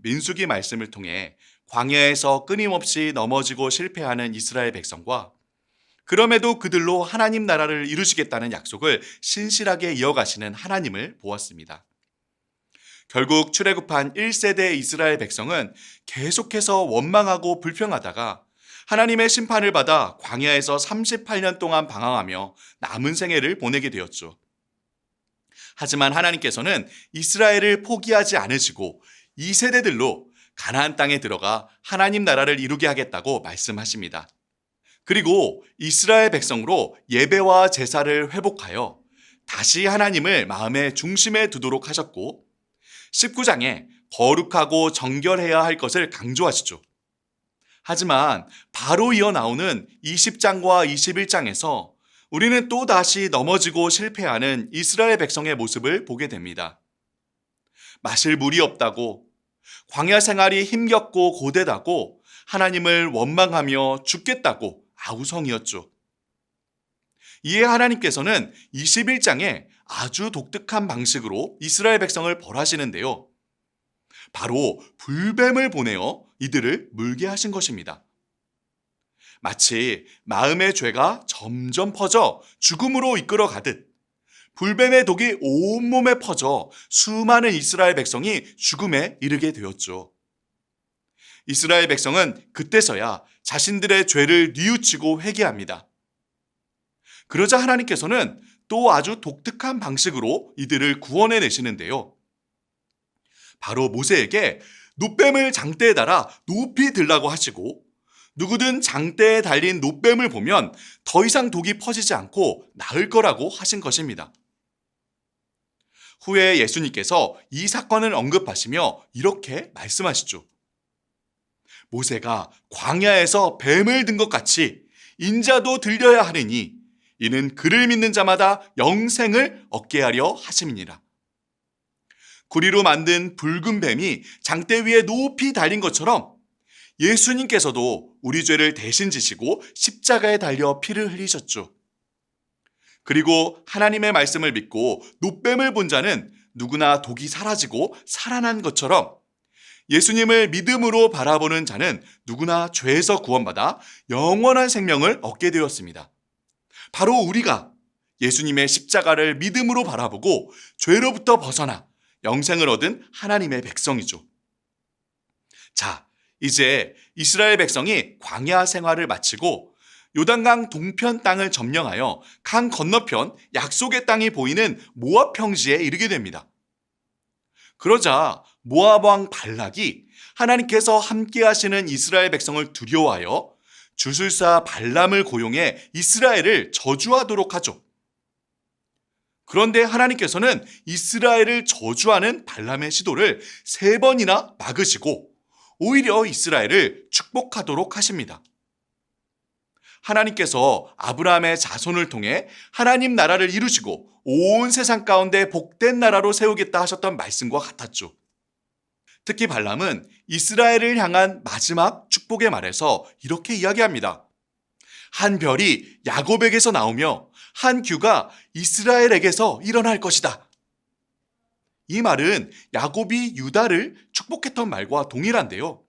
민수기 말씀을 통해 광야에서 끊임없이 넘어지고 실패하는 이스라엘 백성과 그럼에도 그들로 하나님 나라를 이루시겠다는 약속을 신실하게 이어가시는 하나님을 보았습니다. 결국 출애굽한 1세대 이스라엘 백성은 계속해서 원망하고 불평하다가 하나님의 심판을 받아 광야에서 38년 동안 방황하며 남은 생애를 보내게 되었죠. 하지만 하나님께서는 이스라엘을 포기하지 않으시고 2세대들로 가나안 땅에 들어가 하나님 나라를 이루게 하겠다고 말씀하십니다. 그리고 이스라엘 백성으로 예배와 제사를 회복하여 다시 하나님을 마음의 중심에 두도록 하셨고 19장에 거룩하고 정결해야 할 것을 강조하시죠. 하지만 바로 이어 나오는 20장과 21장에서 우리는 또 다시 넘어지고 실패하는 이스라엘 백성의 모습을 보게 됩니다. 마실 물이 없다고, 광야 생활이 힘겹고 고되다고 하나님을 원망하며 죽겠다고 아우성이었죠. 이에 하나님께서는 21장에 아주 독특한 방식으로 이스라엘 백성을 벌하시는데요. 바로 불뱀을 보내어 이들을 물게 하신 것입니다. 마치 마음의 죄가 점점 퍼져 죽음으로 이끌어 가듯 불뱀의 독이 온몸에 퍼져 수많은 이스라엘 백성이 죽음에 이르게 되었죠. 이스라엘 백성은 그때서야 자신들의 죄를 뉘우치고 회개합니다. 그러자 하나님께서는 또 아주 독특한 방식으로 이들을 구원해 내시는데요. 바로 모세에게 놋뱀을 장대에 달아 높이 들라고 하시고 누구든 장대에 달린 놋뱀을 보면 더 이상 독이 퍼지지 않고 나을 거라고 하신 것입니다. 후에 예수님께서 이 사건을 언급하시며 이렇게 말씀하시죠. 모세가 광야에서 뱀을 든 것 같이 인자도 들려야 하리니 이는 그를 믿는 자마다 영생을 얻게 하려 하심이니라. 구리로 만든 붉은 뱀이 장대 위에 높이 달린 것처럼 예수님께서도 우리 죄를 대신 지시고 십자가에 달려 피를 흘리셨죠. 그리고 하나님의 말씀을 믿고 놋뱀을 본 자는 누구나 독이 사라지고 살아난 것처럼 예수님을 믿음으로 바라보는 자는 누구나 죄에서 구원받아 영원한 생명을 얻게 되었습니다. 바로 우리가 예수님의 십자가를 믿음으로 바라보고 죄로부터 벗어나 영생을 얻은 하나님의 백성이죠. 자, 이제 이스라엘 백성이 광야 생활을 마치고 요단강 동편 땅을 점령하여 강 건너편 약속의 땅이 보이는 모압 평지에 이르게 됩니다. 그러자 모압 왕 발락이 하나님께서 함께 하시는 이스라엘 백성을 두려워하여 주술사 발람을 고용해 이스라엘을 저주하도록 하죠. 그런데 하나님께서는 이스라엘을 저주하는 발람의 시도를 3번이나 막으시고 오히려 이스라엘을 축복하도록 하십니다. 하나님께서 아브라함의 자손을 통해 하나님 나라를 이루시고 온 세상 가운데 복된 나라로 세우겠다 하셨던 말씀과 같았죠. 특히 발람은 이스라엘을 향한 마지막 축복의 말에서 이렇게 이야기합니다. 한 별이 야곱에게서 나오며 한 규가 이스라엘에게서 일어날 것이다. 이 말은 야곱이 유다를 축복했던 말과 동일한데요.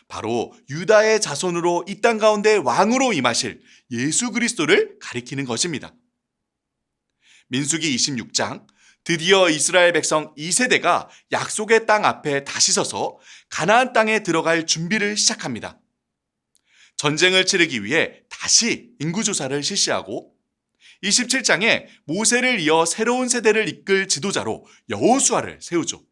바로 유다의 자손으로 이 땅 가운데 왕으로 임하실 예수 그리스도를 가리키는 것입니다. 민수기 26장, 드디어 이스라엘 백성 2세대가 약속의 땅 앞에 다시 서서 가나안 땅에 들어갈 준비를 시작합니다. 전쟁을 치르기 위해 다시 인구조사를 실시하고 27장에 모세를 이어 새로운 세대를 이끌 지도자로 여호수아를 세우죠.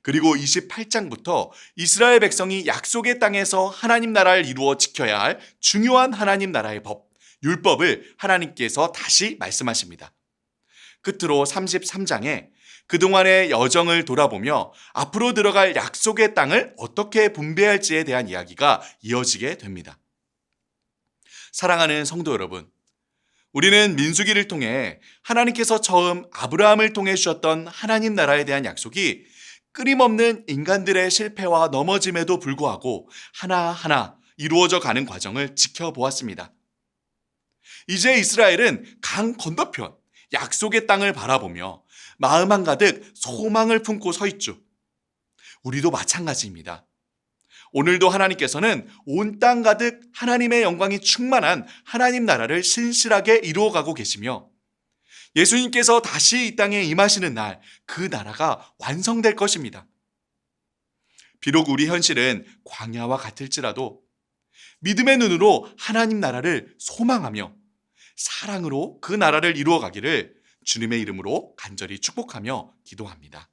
그리고 28장부터 이스라엘 백성이 약속의 땅에서 하나님 나라를 이루어 지켜야 할 중요한 하나님 나라의 법, 율법을 하나님께서 다시 말씀하십니다. 끝으로 33장에 그동안의 여정을 돌아보며 앞으로 들어갈 약속의 땅을 어떻게 분배할지에 대한 이야기가 이어지게 됩니다. 사랑하는 성도 여러분, 우리는 민수기를 통해 하나님께서 처음 아브라함을 통해 주셨던 하나님 나라에 대한 약속이 끊임없는 인간들의 실패와 넘어짐에도 불구하고 하나하나 이루어져 가는 과정을 지켜보았습니다. 이제 이스라엘은 강 건너편 약속의 땅을 바라보며 마음 한가득 소망을 품고 서 있죠. 우리도 마찬가지입니다. 오늘도 하나님께서는 온 땅 가득 하나님의 영광이 충만한 하나님 나라를 신실하게 이루어가고 계시며 예수님께서 다시 이 땅에 임하시는 날 그 나라가 완성될 것입니다. 비록 우리 현실은 광야와 같을지라도 믿음의 눈으로 하나님 나라를 소망하며 사랑으로 그 나라를 이루어가기를 주님의 이름으로 간절히 축복하며 기도합니다.